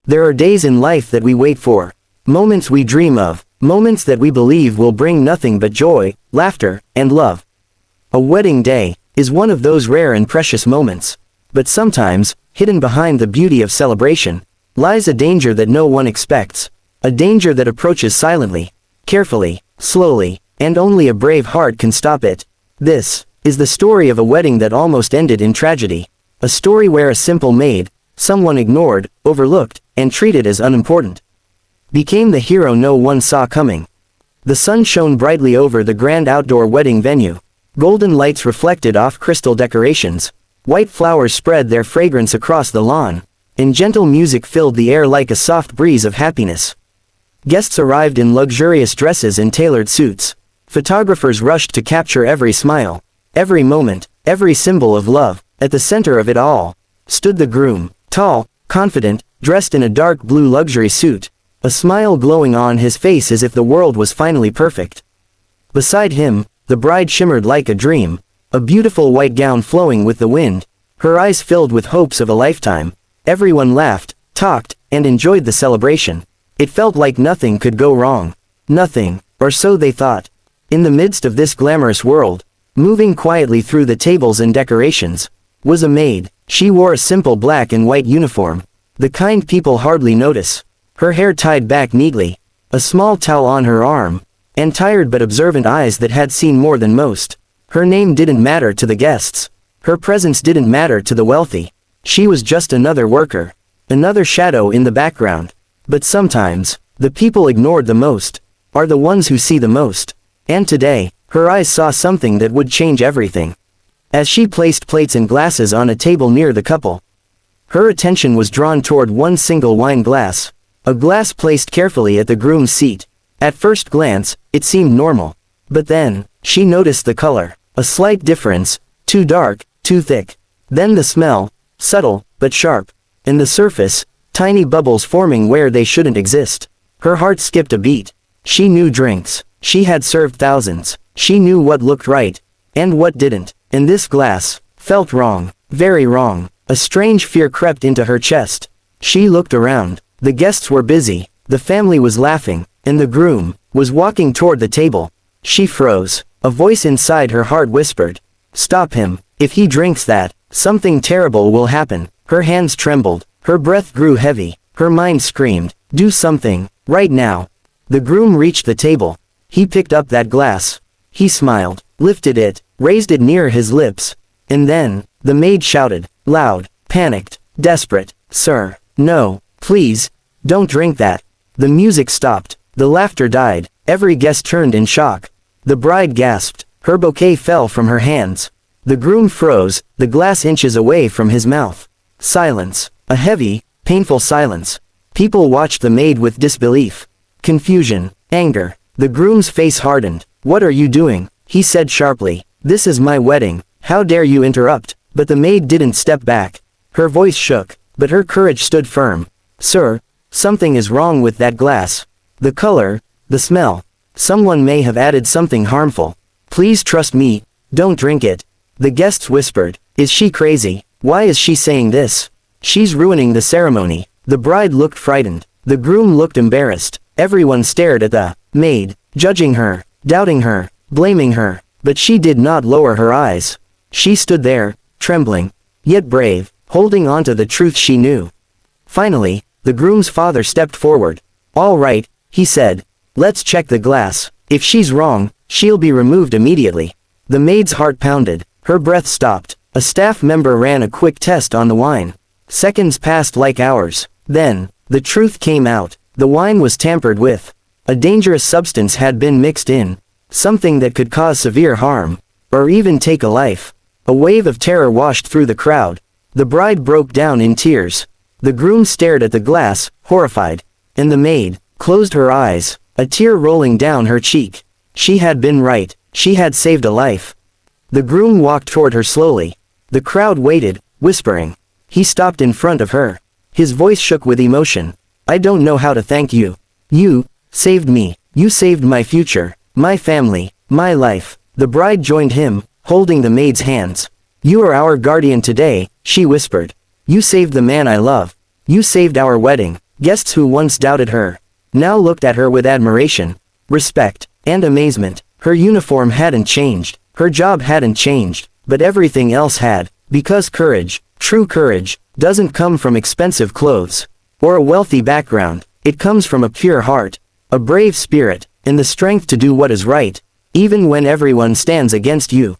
There are days in life that we wait for. Moments we dream of. Moments that we believe will bring nothing but joy, laughter, and love. A wedding day is one of those rare and precious moments. But sometimes, hidden behind the beauty of celebration, lies a danger that no one expects. A danger that approaches silently, carefully, slowly, and only a brave heart can stop it. This is the story of a wedding that almost ended in tragedy. A story where a simple maid, someone ignored, overlooked, and treated as unimportant, became the hero no one saw coming. The sun shone brightly over the grand outdoor wedding venue. Golden lights reflected off crystal decorations. White flowers spread their fragrance across the lawn, and gentle music filled the air like a soft breeze of happiness. Guests arrived in luxurious dresses and tailored suits. Photographers rushed to capture every smile, every moment, every symbol of love. At the center of it all stood the groom, tall, confident, dressed in a dark blue luxury suit, a smile glowing on his face as if the world was finally perfect. Beside him, the bride shimmered like a dream, a beautiful white gown flowing with the wind, her eyes filled with hopes of a lifetime. Everyone laughed, talked, and enjoyed the celebration. It felt like nothing could go wrong. Nothing, or so they thought. In the midst of this glamorous world, moving quietly through the tables and decorations, was a maid. She wore a simple black and white uniform, the kind people hardly notice. Her hair tied back neatly, a small towel on her arm, and tired but observant eyes that had seen more than most. Her name didn't matter to the guests. Her presence didn't matter to the wealthy. She was just another worker, another shadow in the background. But sometimes, the people ignored the most, are the ones who see the most. And today, her eyes saw something that would change everything. As she placed plates and glasses on a table near the couple, her attention was drawn toward one single wine glass, a glass placed carefully at the groom's seat. At first glance, it seemed normal. But then, she noticed the color, a slight difference, too dark, too thick. Then the smell, subtle, but sharp. And the surface, tiny bubbles forming where they shouldn't exist. Her heart skipped a beat. She knew drinks. She had served thousands. She knew what looked right, and what didn't. And this glass felt wrong, very wrong. A strange fear crept into her chest. She looked around. The guests were busy, the family was laughing, and the groom was walking toward the table. She froze. A voice inside her heart whispered, "Stop him. If he drinks that, something terrible will happen." Her hands trembled. Her breath grew heavy. Her mind screamed, "Do something, right now." The groom reached the table. He picked up that glass. He smiled, lifted it, raised it near his lips. And then, the maid shouted, loud, panicked, desperate, "Sir, no, please, don't drink that." The music stopped. The laughter died. Every guest turned in shock. The bride gasped. Her bouquet fell from her hands. The groom froze, the glass inches away from his mouth. Silence. A heavy, painful silence. People watched the maid with disbelief, confusion, anger. The groom's face hardened. "What are you doing?" he said sharply. "This is my wedding. How dare you interrupt?" But the maid didn't step back. Her voice shook, but her courage stood firm. "Sir, something is wrong with that glass. The color, the smell. Someone may have added something harmful. Please trust me, don't drink it." The guests whispered, "Is she crazy? Why is she saying this? She's ruining the ceremony." The bride looked frightened. The groom looked embarrassed. Everyone stared at the maid, judging her, doubting her, blaming her. But she did not lower her eyes. She stood there, trembling, yet brave, holding on to the truth she knew. Finally, the groom's father stepped forward. "All right," he said. "Let's check the glass. If she's wrong, she'll be removed immediately." The maid's heart pounded. Her breath stopped. A staff member ran a quick test on the wine. Seconds passed like hours. Then, the truth came out. The wine was tampered with. A dangerous substance had been mixed in. Something that could cause severe harm, or even take a life. A wave of terror washed through the crowd. The bride broke down in tears. The groom stared at the glass, horrified. And the maid closed her eyes, a tear rolling down her cheek. She had been right. She had saved a life. The groom walked toward her slowly. The crowd waited, whispering. He stopped in front of her. His voice shook with emotion. "I don't know how to thank you. You saved me. You saved my future, my family, my life." The bride joined him, holding the maid's hands. "You are our guardian today," she whispered. "You saved the man I love. You saved our wedding." Guests who once doubted her, now looked at her with admiration, respect, and amazement. Her uniform hadn't changed, her job hadn't changed, but everything else had, because courage, true courage, doesn't come from expensive clothes, or a wealthy background. It comes from a pure heart, a brave spirit, and the strength to do what is right, even when everyone stands against you.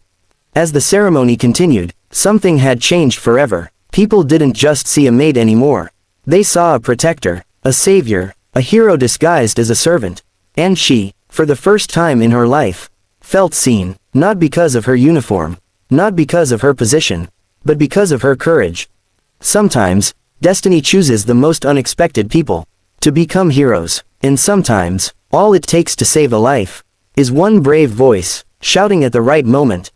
As the ceremony continued, something had changed forever. People didn't just see a maid anymore. They saw a protector, a savior, a hero disguised as a servant. And she, for the first time in her life, felt seen, not because of her uniform, not because of her position, but because of her courage. Sometimes, destiny chooses the most unexpected people to become heroes, and sometimes, all it takes to save a life is one brave voice, shouting at the right moment,